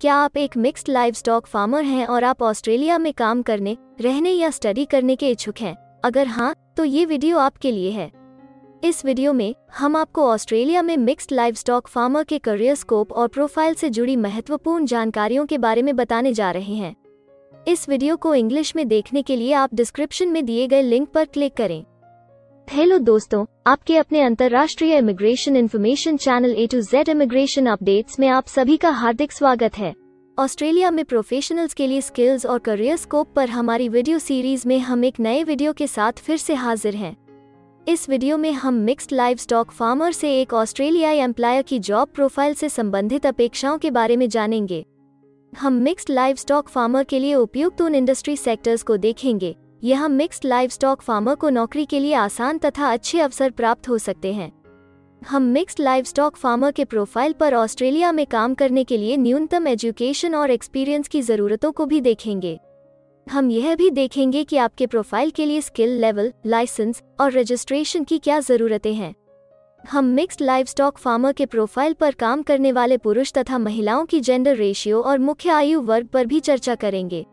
क्या आप एक मिक्स्ड लाइवस्टॉक फार्मर हैं और आप ऑस्ट्रेलिया में काम करने, रहने या स्टडी करने के इच्छुक हैं? अगर हाँ, तो ये वीडियो आपके लिए है। इस वीडियो में हम आपको ऑस्ट्रेलिया में मिक्स्ड लाइवस्टॉक फार्मर के करियर स्कोप और प्रोफाइल से जुड़ी महत्वपूर्ण जानकारियों के बारे में बताने जा रहे हैं। इस वीडियो को इंग्लिश में देखने के लिए आप डिस्क्रिप्शन में दिए गए लिंक पर क्लिक करें। हेलो दोस्तों, आपके अपने अंतर्राष्ट्रीय immigration information channel A to Z immigration updates में आप सभी का हार्दिक स्वागत है। ऑस्ट्रेलिया में प्रोफेशनल्स के लिए स्किल्स और करियर स्कोप पर हमारी वीडियो सीरीज में हम एक नए वीडियो के साथ फिर से हाजिर हैं। इस वीडियो में हम मिक्स्ड लाइवस्टॉक फार्मर से एक ऑस्ट्रेलियाई एम्प्लॉयर की जॉब प्रोफाइल से संबंधित अपेक्षाओं के बारे में जानेंगे। हम मिक्स्ड लाइवस्टॉक फार्मर के लिए उपयुक्त उन इंडस्ट्री सेक्टर्स को देखेंगे। यहाँ मिक्स्ड लाइवस्टॉक फार्मर को नौकरी के लिए आसान तथा अच्छे अवसर प्राप्त हो सकते हैं। हम मिक्स्ड लाइवस्टॉक फार्मर के प्रोफाइल पर ऑस्ट्रेलिया में काम करने के लिए न्यूनतम एजुकेशन और एक्सपीरियंस की ज़रूरतों को भी देखेंगे। हम यह भी देखेंगे कि आपके प्रोफाइल के लिए स्किल लेवल, लाइसेंस और रजिस्ट्रेशन की क्या ज़रूरतें हैं। हम मिक्स्ड लाइवस्टॉक फार्मर के प्रोफाइल पर काम करने वाले पुरुष तथा महिलाओं की जेंडर रेशियो और मुख्य आयु वर्ग पर भी चर्चा करेंगे।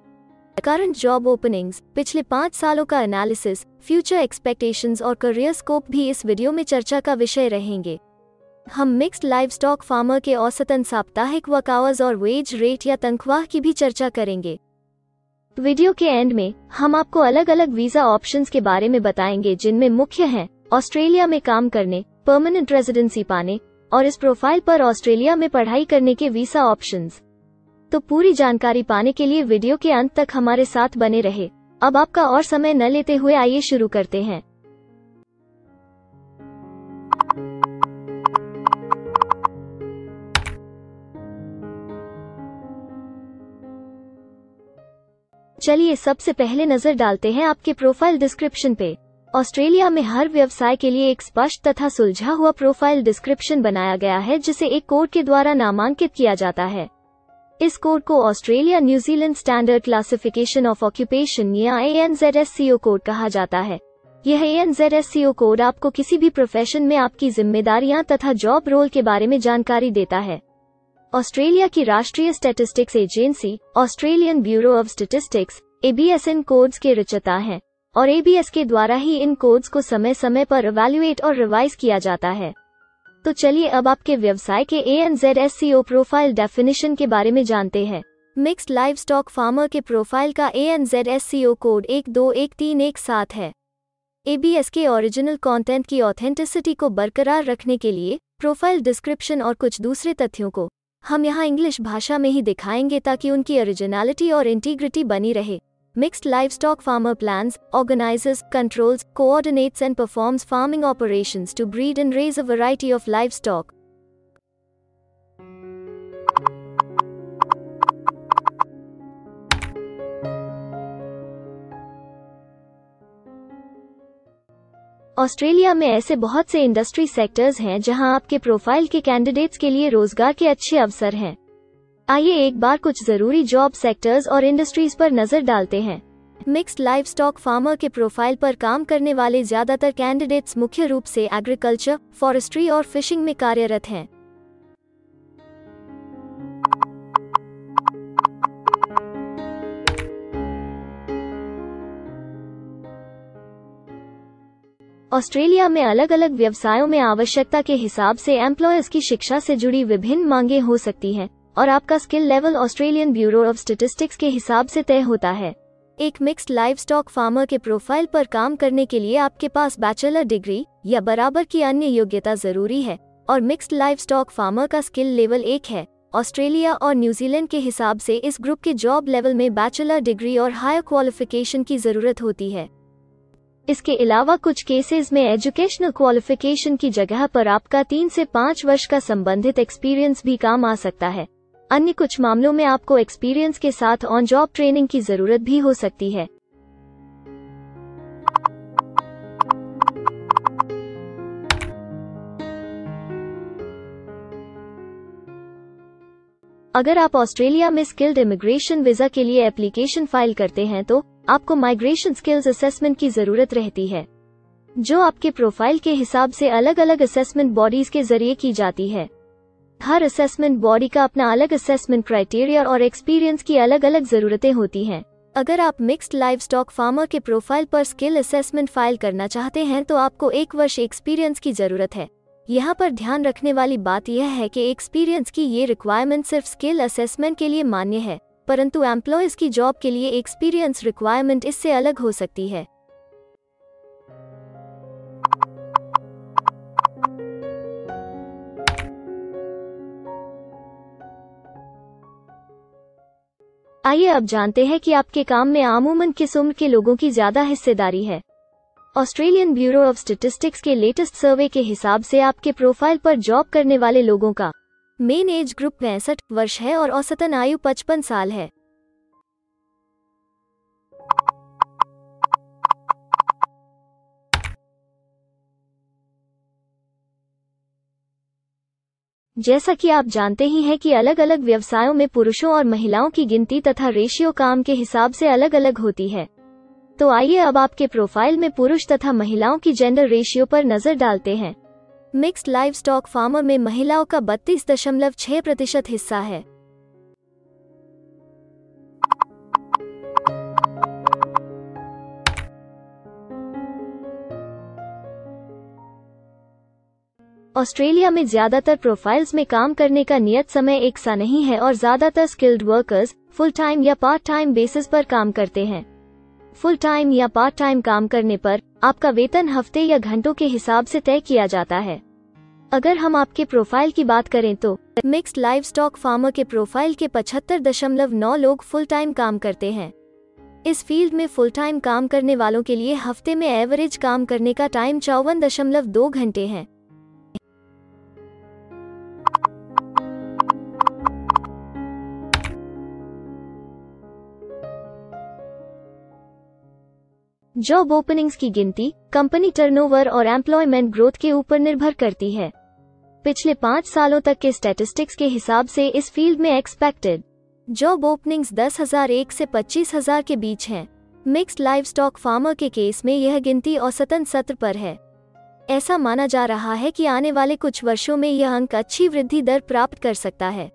करंट जॉब ओपनिंग्स, पिछले 5 सालों का एनालिसिस, फ्यूचर एक्सपेक्टेशंस और करियर स्कोप भी इस वीडियो में चर्चा का विषय रहेंगे। हम मिक्स्ड लाइवस्टॉक फार्मर के औसतन साप्ताहिक वर्क आवर्स और वेज रेट या तनख्वाह की भी चर्चा करेंगे। वीडियो के एंड में हम आपको अलग अलग वीजा ऑप्शंस के बारे में बताएंगे, जिनमें मुख्य हैं ऑस्ट्रेलिया में काम करने, परमानेंट रेजिडेंसी पाने और इस प्रोफाइल पर ऑस्ट्रेलिया में पढ़ाई करने के वीजा ऑप्शंस। तो पूरी जानकारी पाने के लिए वीडियो के अंत तक हमारे साथ बने रहे। अब आपका और समय न लेते हुए आइए शुरू करते हैं। चलिए सबसे पहले नजर डालते हैं आपके प्रोफाइल डिस्क्रिप्शन पे। ऑस्ट्रेलिया में हर व्यवसाय के लिए एक स्पष्ट तथा सुलझा हुआ प्रोफाइल डिस्क्रिप्शन बनाया गया है, जिसे एक कोड के द्वारा नामांकित किया जाता है। इस कोड को Australia New Zealand standard classification of occupation या ANZSCO कोड कहा जाता है। यह ANZSCO कोड आपको किसी भी प्रोफेशन में आपकी जिम्मेदारियां तथा जॉब रोल के बारे में जानकारी देता है। ऑस्ट्रेलिया की राष्ट्रीय statistics agency, Australian bureau of statistics, ABS in codes के रचयिता हैं और ABS के द्वारा ही इन कोड्स को समय समय पर इवैल्यूएट और रिवाइज किया जाता है। तो चलिए अब आपके व्यवसाय के ANZSCO प्रोफाइल डेफिनेशन के बारे में जानते हैं। मिक्स्ड लाइवस्टॉक फार्मर के प्रोफाइल का ANZSCO कोड 121317 है। ABS के ओरिजिनल कंटेंट की ऑथेंटिसिटी को बरकरार रखने के लिए प्रोफाइल डिस्क्रिप्शन और कुछ दूसरे तथ्यों को हम यहाँ इंग्लिश भाषा में ही दिखाएंगे, ताकि उनकी ओरिजिनलिटी और इंटीग्रिटी बनी रहे। Mixed livestock farmer plans, organizes, controls, coordinates and performs farming operations to breed and raise a variety of livestock. Australia में ऐसे बहुत से इंडस्ट्री सेक्टर्स हैं जहां आपके प्रोफाइल के कैंडिडेट्स के लिए रोजगार के अच्छे अवसर हैं। आइए एक बार कुछ जरूरी जॉब सेक्टर्स और इंडस्ट्रीज पर नजर डालते हैं। मिक्स्ड लाइवस्टॉक फार्मर के प्रोफाइल पर काम करने वाले ज्यादातर कैंडिडेट्स मुख्य रूप से एग्रीकल्चर, फॉरेस्ट्री और फिशिंग में कार्यरत हैं। ऑस्ट्रेलिया में अलग अलग व्यवसायों में आवश्यकता के हिसाब से एम्प्लॉयर्स की शिक्षा से जुड़ी विभिन्न मांगें हो सकती हैं और आपका skill level Australian bureau of statistics के हिसाब से तय होता है। एक मिक्स्ड लाइवस्टॉक फार्मर के प्रोफाइल पर काम करने के लिए आपके पास बैचलर डिग्री या बराबर की अन्य योग्यता जरूरी है और मिक्स्ड लाइवस्टॉक फार्मर का स्किल लेवल 1 है। ऑस्ट्रेलिया और न्यूजीलैंड के हिसाब से इस ग्रुप के जॉब लेवल में बैचलर डिग्री और हायर क्वालिफिकेशन की जरूरत होती है। इसके अलावा कुछ केसेस में एजुकेशनल क्वालिफिकेशन की जगह पर आपका 3 से 5 वर्ष का संबंधित एक्सपीरियंस भी काम आ सकता है। अन्य कुछ मामलों में आपको एक्सपीरियंस के साथ ऑन जॉब ट्रेनिंग की जरूरत भी हो सकती है। अगर आप ऑस्ट्रेलिया में स्किल्ड इमिग्रेशन वीजा के लिए एप्लीकेशन फाइल करते हैं तो आपको माइग्रेशन स्किल्स असेसमेंट की जरूरत रहती है, जो आपके प्रोफाइल के हिसाब से अलग अलग असेसमेंट बॉडीज के जरिए की जाती है। हर असेसमेंट बॉडी का अपना अलग असेसमेंट क्राइटेरिया और एक्सपीरियंस की अलग अलग जरूरतें होती हैं। अगर आप मिक्स्ड लाइवस्टॉक फार्मर के प्रोफाइल पर स्किल असेसमेंट फाइल करना चाहते हैं तो आपको 1 वर्ष एक्सपीरियंस की जरूरत है। यहाँ पर ध्यान रखने वाली बात यह है कि एक्सपीरियंस की ये रिक्वायरमेंट सिर्फ स्किल असेसमेंट के लिए मान्य है, परंतु एम्प्लॉयज की जॉब के लिए एक्सपीरियंस रिक्वायरमेंट इससे अलग हो सकती है। आइए अब जानते हैं कि आपके काम में आमूमन किस उम्र के लोगों की ज्यादा हिस्सेदारी है। ऑस्ट्रेलियन ब्यूरो ऑफ स्टैटिस्टिक्स के लेटेस्ट सर्वे के हिसाब से आपके प्रोफाइल पर जॉब करने वाले लोगों का मेन एज ग्रुप 65 वर्ष है और औसतन आयु 55 साल है। जैसा कि आप जानते ही हैं कि अलग अलग व्यवसायों में पुरुषों और महिलाओं की गिनती तथा रेशियो काम के हिसाब से अलग अलग होती है। तो आइए अब आपके प्रोफाइल में पुरुष तथा महिलाओं की जेंडर रेशियो पर नजर डालते हैं। मिक्स्ड लाइवस्टॉक फार्मर में महिलाओं का 32.6% हिस्सा है। ऑस्ट्रेलिया में ज्यादातर प्रोफाइल्स में काम करने का नियत समय एक सा नहीं है और ज्यादातर स्किल्ड वर्कर्स फुल टाइम या पार्ट टाइम बेसिस पर काम करते हैं। फुल टाइम या पार्ट टाइम काम करने पर आपका वेतन हफ्ते या घंटों के हिसाब से तय किया जाता है। अगर हम आपके प्रोफाइल की बात करें तो मिक्स्ड लाइवस्टॉक फार्मर के प्रोफाइल के 75.9 लोग फुल टाइम काम करते हैं। इस फील्ड में फुल टाइम काम करने वालों के लिए हफ्ते में एवरेज काम करने का टाइम 54.2 घंटे है। जॉब ओपनिंग्स की गिनती कंपनी टर्नओवर और एम्प्लॉयमेंट ग्रोथ के ऊपर निर्भर करती है। पिछले 5 सालों तक के स्टैटिस्टिक्स के हिसाब से इस फील्ड में एक्सपेक्टेड जॉब ओपनिंग्स 10,001 से 25,000 के बीच हैं। मिक्स्ड लाइवस्टॉक फार्मर के केस में यह गिनती औसतन 70 पर है। ऐसा माना जा रहा है कि आने वाले कुछ वर्षों में यह अंक अच्छी वृद्धि दर प्राप्त कर सकता है।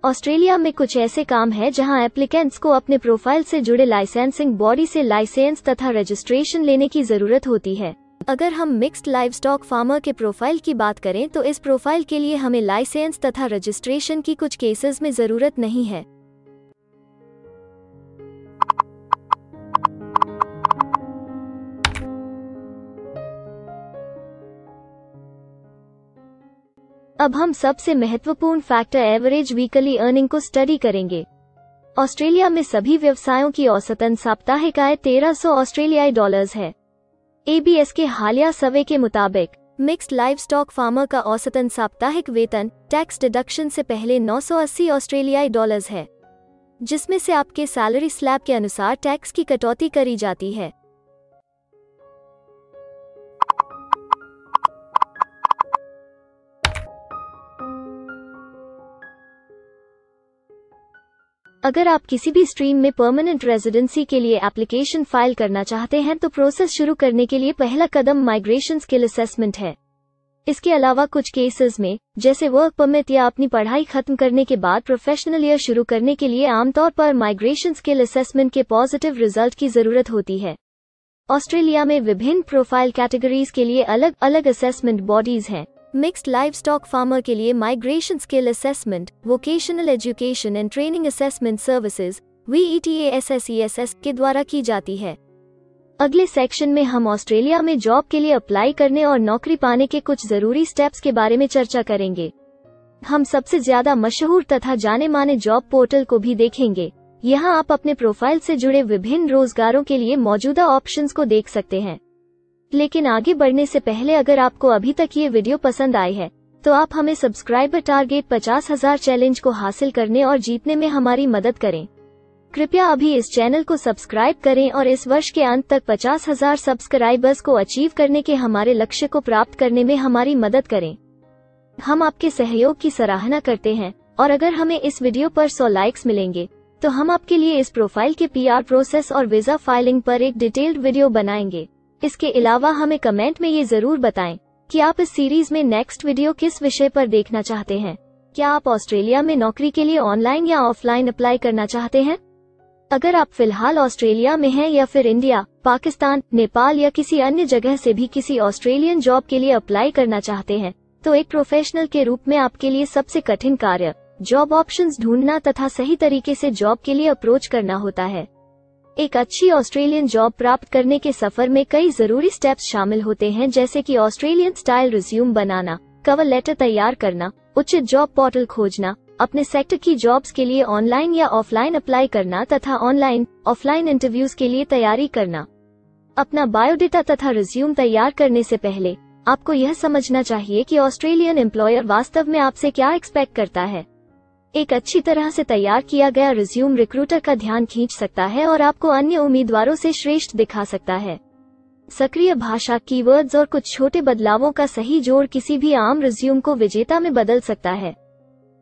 ऑस्ट्रेलिया में कुछ ऐसे काम हैं जहां एप्लीकेंट्स को अपने प्रोफाइल से जुड़े लाइसेंसिंग बॉडी से लाइसेंस तथा रजिस्ट्रेशन लेने की जरूरत होती है। अगर हम मिक्स्ड लाइवस्टॉक फार्मर के प्रोफाइल की बात करें तो इस प्रोफाइल के लिए हमें लाइसेंस तथा रजिस्ट्रेशन की कुछ केसेस में जरूरत नहीं है। अब हम सबसे महत्वपूर्ण फैक्टर एवरेज वीकली अर्निंग को स्टडी करेंगे। ऑस्ट्रेलिया में सभी व्यवसायों की औसतन साप्ताहिक आय 1300 ऑस्ट्रेलियाई डॉलर्स है। ABS के हालिया सर्वे के मुताबिक मिक्स्ड लाइवस्टॉक फार्मर का औसतन साप्ताहिक वेतन टैक्स डिडक्शन से पहले 980 ऑस्ट्रेलियाई डॉलर्स है, जिसमें से आपके सैलरी स्लैब के अनुसार टैक्स की कटौती करी जाती है। अगर आप किसी भी स्ट्रीम में परमानेंट रेजिडेंसी के लिए एप्लीकेशन फाइल करना चाहते हैं तो प्रोसेस शुरू करने के लिए पहला कदम माइग्रेशन स्किल असेसमेंट है। इसके अलावा कुछ केसेस में जैसे वर्क परमिट या अपनी पढ़ाई खत्म करने के बाद प्रोफेशनल ईयर शुरू करने के लिए आमतौर पर माइग्रेशन स्किल असेसमेंट के पॉजिटिव रिजल्ट की जरूरत होती है। ऑस्ट्रेलिया में विभिन्न प्रोफाइल कैटेगरीज के लिए अलग अलग असेसमेंट बॉडीज हैं। मिक्स्ड लाइवस्टॉक फार्मर के लिए migration skill assessment vocational education and training assessment services VETASSESS के द्वारा की जाती है। अगले सेक्शन में हम ऑस्ट्रेलिया में जॉब के लिए अप्लाई करने और नौकरी पाने के कुछ जरूरी स्टेप्स के बारे में चर्चा करेंगे। हम सबसे ज्यादा मशहूर तथा जाने माने जॉब पोर्टल को भी देखेंगे। यहाँ आप अपने प्रोफाइल से जुड़े विभिन्न रोजगारों के लिए मौजूदा ऑप्शंस को देख सकते हैं। लेकिन आगे बढ़ने से पहले अगर आपको अभी तक ये वीडियो पसंद आई है तो आप हमें सब्सक्राइबर टारगेट 50,000 चैलेंज को हासिल करने और जीतने में हमारी मदद करें। कृपया अभी इस चैनल को सब्सक्राइब करें और इस वर्ष के अंत तक 50,000 सब्सक्राइबर्स को अचीव करने के हमारे लक्ष्य को प्राप्त करने में हमारी मदद करें। हम आपके सहयोग की सराहना करते हैं और अगर हमें इस वीडियो पर 100 लाइक्स मिलेंगे तो हम आपके लिए इस प्रोफाइल के PR प्रोसेस और वीजा फाइलिंग पर एक डिटेल्ड वीडियो बनाएंगे। इसके अलावा हमें कमेंट में ये जरूर बताएं कि आप इस सीरीज में नेक्स्ट वीडियो किस विषय पर देखना चाहते हैं। क्या आप ऑस्ट्रेलिया में नौकरी के लिए ऑनलाइन या ऑफलाइन अप्लाई करना चाहते हैं? अगर आप फिलहाल ऑस्ट्रेलिया में हैं या फिर इंडिया, पाकिस्तान, नेपाल या किसी अन्य जगह से भी किसी ऑस्ट्रेलियन जॉब के लिए अप्लाई करना चाहते हैं, तो एक प्रोफेशनल के रूप में आपके लिए सबसे कठिन कार्य जॉब ऑप्शंस ढूंढना तथा सही तरीके से जॉब के लिए अप्रोच करना होता है। एक अच्छी ऑस्ट्रेलियन जॉब प्राप्त करने के सफर में कई जरूरी स्टेप्स शामिल होते हैं, जैसे कि ऑस्ट्रेलियन स्टाइल रिज्यूम बनाना, कवर लेटर तैयार करना, उचित जॉब पोर्टल खोजना, अपने सेक्टर की जॉब्स के लिए ऑनलाइन या ऑफलाइन अप्लाई करना तथा ऑनलाइन ऑफलाइन इंटरव्यूज के लिए तैयारी करना। अपना बायोडेटा तथा रिज्यूम तैयार करने से पहले आपको यह समझना चाहिए कि ऑस्ट्रेलियन एम्प्लॉयर वास्तव में आपसे क्या एक्सपेक्ट करता है। एक अच्छी तरह से तैयार किया गया रिज्यूम रिक्रूटर का ध्यान खींच सकता है और आपको अन्य उम्मीदवारों से श्रेष्ठ दिखा सकता है। सक्रिय भाषा, कीवर्ड्स और कुछ छोटे बदलावों का सही जोड़ किसी भी आम रिज्यूम को विजेता में बदल सकता है।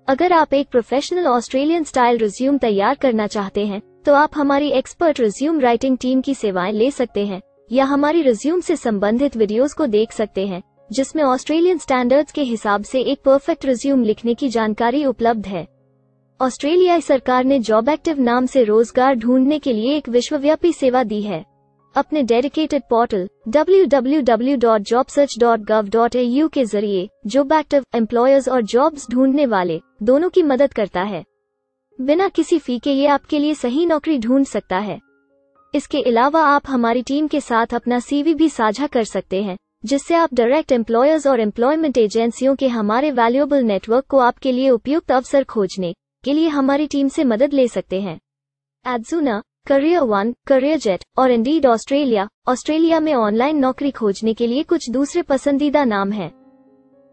अगर आप एक प्रोफेशनल ऑस्ट्रेलियन स्टाइल रिज्यूम तैयार करना चाहते हैं, तो आप हमारी एक्सपर्ट रिज्यूम राइटिंग टीम की सेवाएं ले सकते हैं या हमारी रिज्यूम से संबंधित वीडियोस को देख सकते हैं, जिसमें ऑस्ट्रेलियन स्टैंडर्ड्स के हिसाब से एक परफेक्ट रिज्यूम लिखने की जानकारी उपलब्ध है। ऑस्ट्रेलियाई सरकार ने जॉब एक्टिव नाम से रोजगार ढूंढने के लिए एक विश्वव्यापी सेवा दी है। अपने डेडिकेटेड पोर्टल www.jobsearch.gov.au के जरिए जॉब एक्टिव एम्प्लॉयर्स और जॉब्स ढूंढने वाले दोनों की मदद करता है। बिना किसी फी के ये आपके लिए सही नौकरी ढूंढ सकता है। इसके अलावा आप हमारी टीम के साथ अपना CV भी साझा कर सकते हैं, जिससे आप डायरेक्ट एम्प्लॉयर्स और एम्प्लॉयमेंट एजेंसियों के हमारे वैल्यूएबल नेटवर्क को आपके लिए उपयुक्त अवसर खोजने के लिए हमारी टीम से मदद ले सकते हैं। एडजूना, करियर वन, करियरजेट और इंडीड ऑस्ट्रेलिया में ऑनलाइन नौकरी खोजने के लिए कुछ दूसरे पसंदीदा नाम हैं।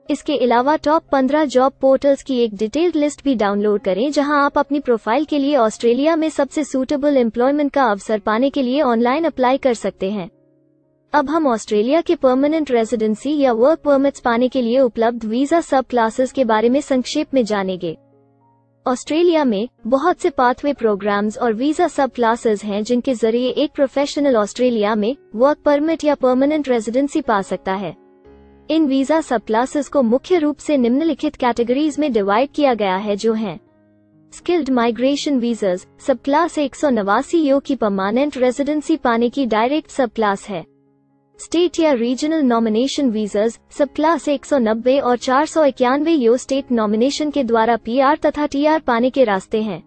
इसके अलावा टॉप 15 जॉब पोर्टल्स की एक डिटेल्ड लिस्ट भी डाउनलोड करें, जहां आप अपनी प्रोफाइल के लिए ऑस्ट्रेलिया में सबसे सूटेबल एम्प्लॉयमेंट का अवसर पाने के लिए ऑनलाइन अप्लाई कर सकते हैं। अब हम ऑस्ट्रेलिया के परमानेंट रेजिडेंसी या वर्क परमिट्स पाने के लिए उपलब्ध वीजा सब क्लासेस के बारे में संक्षेप में जानेंगे। ऑस्ट्रेलिया में बहुत से पाथवे प्रोग्राम्स और वीजा सब क्लासेस हैं, जिनके जरिए एक प्रोफेशनल ऑस्ट्रेलिया में वर्क परमिट या परमानेंट रेजिडेंसी पा सकता है। इन वीजा सब क्लासेस को मुख्य रूप से निम्नलिखित कैटेगरीज में डिवाइड किया गया है, जो हैं स्किल्ड माइग्रेशन वीजास सब क्लास 189 यो की परमानेंट रेजिडेंसी पाने की डायरेक्ट सब क्लास है। स्टेट या रीजनल नॉमिनेशन वीजास सब क्लास 190 और 491 यो स्टेट नॉमिनेशन के द्वारा PR तथा TR पाने के रास्ते हैं।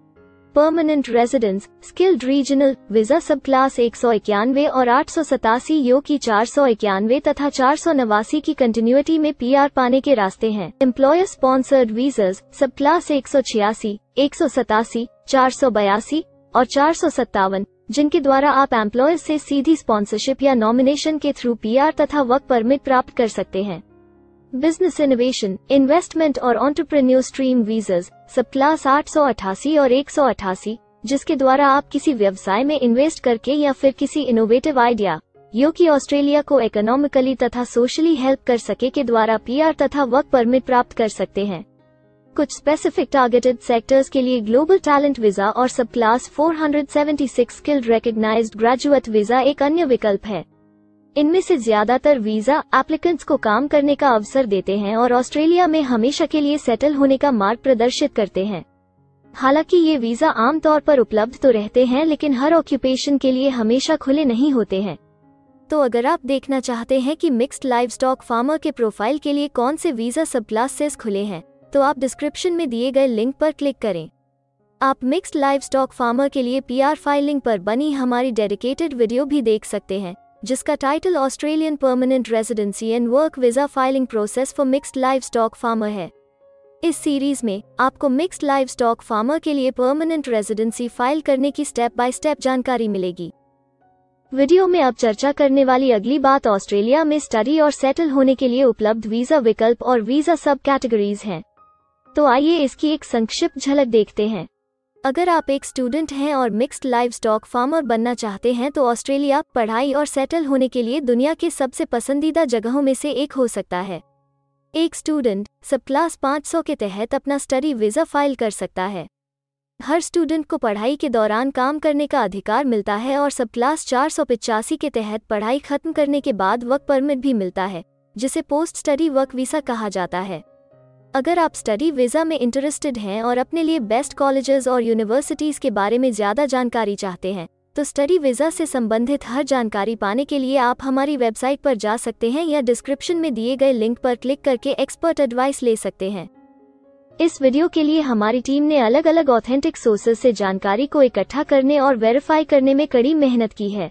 Permanent residence skilled regional visa सब क्लास 191 और 887 यो की 491 तथा 489 की कंटिन्यूटी में PR पाने के रास्ते हैं। एम्प्लॉयर स्पॉन्सर्ड वीजास सब क्लास 186, 187, 482 और 457, जिनके द्वारा आप एम्प्लॉयर से सीधी स्पॉन्सरशिप या नॉमिनेशन के थ्रू PR तथा वर्क परमिट प्राप्त कर सकते हैं। बिजनेस इनोवेशन, इन्वेस्टमेंट और एंटरप्रेन्योर स्ट्रीम वीजास सब क्लास 888 और 188, जिसके द्वारा आप किसी व्यवसाय में इन्वेस्ट करके या फिर किसी इनोवेटिव आइडिया यो कि ऑस्ट्रेलिया को इकोनॉमिकली तथा सोशली हेल्प कर सके के द्वारा PR तथा वर्क परमिट प्राप्त कर सकते हैं। कुछ स्पेसिफिक टारगेटेड सेक्टर्स के लिए ग्लोबल टैलेंट वीजा और subclass 476 skilled recognised graduate visa एक अन्य विकल्प है। इनमें से ज्यादातर वीजा एप्लीकेंट्स को काम करने का अवसर देते हैं और ऑस्ट्रेलिया में हमेशा के लिए सेटल होने का मार्ग प्रदर्शित करते हैं। हालांकि ये वीजा आमतौर पर उपलब्ध तो रहते हैं, लेकिन हर ऑक्यूपेशन के लिए हमेशा खुले नहीं होते हैं। तो अगर आप देखना चाहते हैं कि मिक्स्ड लाइवस्टॉक फार्मर के प्रोफाइल के लिए कौन से वीजा सब क्लासेस खुले हैं, तो आप डिस्क्रिप्शन में दिए गए लिंक पर क्लिक करें। आप मिक्स्ड लाइवस्टॉक फार्मर के लिए PR फाइलिंग पर बनी हमारी डेडिकेटेड वीडियो भी देख सकते हैं, जिसका title Australian permanent residency and work visa filing process for mixed livestock farmer है। इस सीरीज में आपको मिक्स्ड लाइवस्टॉक फार्मर के लिए परमानेंट रेजिडेंसी फाइल करने की स्टेप बाय स्टेप जानकारी मिलेगी। वीडियो में अब चर्चा करने वाली अगली बात ऑस्ट्रेलिया में स्टडी और सेटल होने के लिए उपलब्ध वीजा विकल्प और वीजा सब कैटेगरीज हैं। तो आइए इसकी एक संक्षिप्त झलक देखते हैं। अगर आप एक स्टूडेंट हैं और मिक्स्ड लाइवस्टॉक फार्मर बनना चाहते हैं, तो ऑस्ट्रेलिया पढ़ाई और सेटल होने के लिए दुनिया के सबसे पसंदीदा जगहों में से एक हो सकता है। एक स्टूडेंट सब क्लास 500 के तहत अपना स्टडी वीजा फाइल कर सकता है। हर स्टूडेंट को पढ़ाई के दौरान काम करने का अधिकार मिलता है और सब क्लास 485 के तहत पढ़ाई खत्म करने के बाद वर्क परमिट भी मिलता है, जिसे पोस्ट स्टडी वर्क वीज़ा कहा जाता है। अगर आप स्टडी वीज़ा में इंटरेस्टेड हैं और अपने लिए बेस्ट कॉलेजेस और यूनिवर्सिटीज़ के बारे में ज़्यादा जानकारी चाहते हैं, तो स्टडी वीज़ा से संबंधित हर जानकारी पाने के लिए आप हमारी वेबसाइट पर जा सकते हैं या डिस्क्रिप्शन में दिए गए लिंक पर क्लिक करके एक्सपर्ट एडवाइस ले सकते हैं। इस वीडियो के लिए हमारी टीम ने अलग अलग ऑथेंटिक सोर्सेज से जानकारी को इकट्ठा करने और वेरीफाई करने में कड़ी मेहनत की है।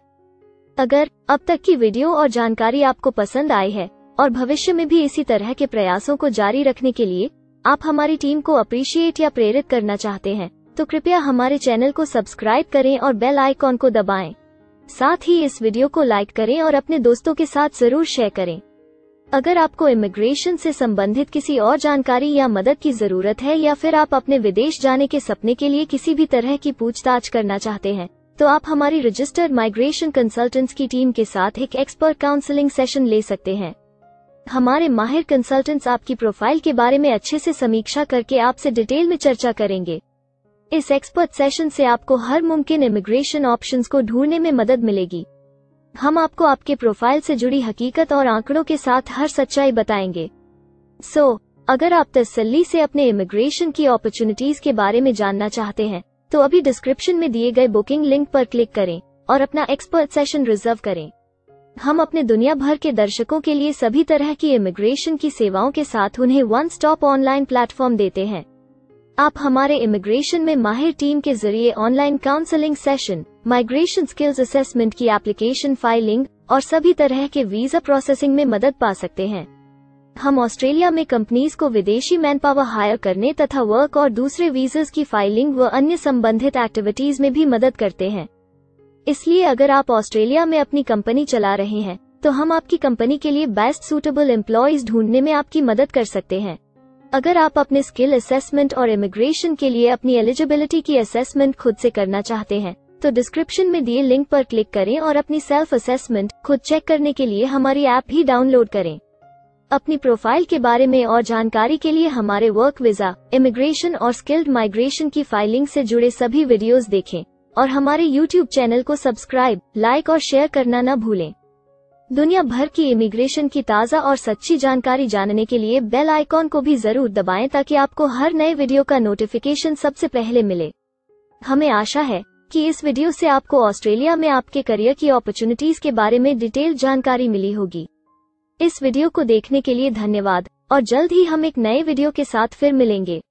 अगर अब तक की वीडियो और जानकारी आपको पसंद आई है और भविष्य में भी इसी तरह के प्रयासों को जारी रखने के लिए आप हमारी टीम को अप्रिशिएट या प्रेरित करना चाहते हैं, तो कृपया हमारे चैनल को सब्सक्राइब करें और बेल आइकॉन को दबाएं। साथ ही इस वीडियो को लाइक करें और अपने दोस्तों के साथ जरूर शेयर करें। अगर आपको इमिग्रेशन से संबंधित किसी और जानकारी या मदद की जरूरत है या फिर आप अपने विदेश जाने के सपने के लिए किसी भी तरह की पूछताछ करना चाहते हैं, तो आप हमारी रजिस्टर्ड माइग्रेशन कंसल्टेंट्स की टीम के साथ एक एक्सपर्ट काउंसलिंग सेशन ले सकते हैं। हमारे माहिर कंसल्टेंट्स आपकी प्रोफाइल के बारे में अच्छे से समीक्षा करके आपसे डिटेल में चर्चा करेंगे। इस एक्सपर्ट सेशन से आपको हर मुमकिन इमिग्रेशन ऑप्शंस को ढूंढने में मदद मिलेगी। हम आपको आपके प्रोफाइल से जुड़ी हकीकत और आंकड़ों के साथ हर सच्चाई बताएंगे। अगर आप तसल्ली से अपने इमिग्रेशन की अपॉर्चुनिटीज के बारे में जानना चाहते हैं, तो अभी डिस्क्रिप्शन में दिए गए बुकिंग लिंक पर क्लिक करें और अपना एक्सपर्ट सेशन रिजर्व करें। हम अपने दुनिया भर के दर्शकों के लिए सभी तरह की इमिग्रेशन की सेवाओं के साथ उन्हें वन स्टॉप ऑनलाइन प्लेटफॉर्म देते हैं। आप हमारे इमिग्रेशन में माहिर टीम के जरिए online counselling session, migration skills assessment की एप्लीकेशन फाइलिंग और सभी तरह के वीजा प्रोसेसिंग में मदद पा सकते हैं। हम ऑस्ट्रेलिया में कंपनीज को विदेशी मैन पावर हायर करने तथा वर्क और दूसरे वीजास की फाइलिंग व अन्य संबंधित एक्टिविटीज में भी मदद करते हैं। इसलिए अगर आप ऑस्ट्रेलिया में अपनी कंपनी चला रहे हैं, तो हम आपकी कंपनी के लिए बेस्ट सूटेबल एम्प्लॉयज ढूंढने में आपकी मदद कर सकते हैं। अगर आप अपने स्किल असेसमेंट और इमिग्रेशन के लिए अपनी एलिजिबिलिटी की असेसमेंट खुद से करना चाहते हैं, तो डिस्क्रिप्शन में दिए लिंक पर क्लिक करें और अपनी सेल्फ असेसमेंट खुद चेक करने के लिए हमारी ऐप भी डाउनलोड करें। अपनी प्रोफाइल के बारे में और जानकारी के लिए हमारे वर्क वीजा, इमिग्रेशन और स्किल्ड माइग्रेशन की फाइलिंग से जुड़े सभी वीडियोस देखें और हमारे YouTube चैनल को सब्सक्राइब, लाइक और शेयर करना न भूलें। दुनिया भर की इमिग्रेशन की ताज़ा और सच्ची जानकारी जानने के लिए बेल आइकॉन को भी जरूर दबाएं ताकि आपको हर नए वीडियो का नोटिफिकेशन सबसे पहले मिले। हमें आशा है कि इस वीडियो से आपको ऑस्ट्रेलिया में आपके करियर की अपॉर्चुनिटीज के बारे में डिटेल जानकारी मिली होगी। इस वीडियो को देखने के लिए धन्यवाद और जल्द ही हम एक नए वीडियो के साथ फिर मिलेंगे।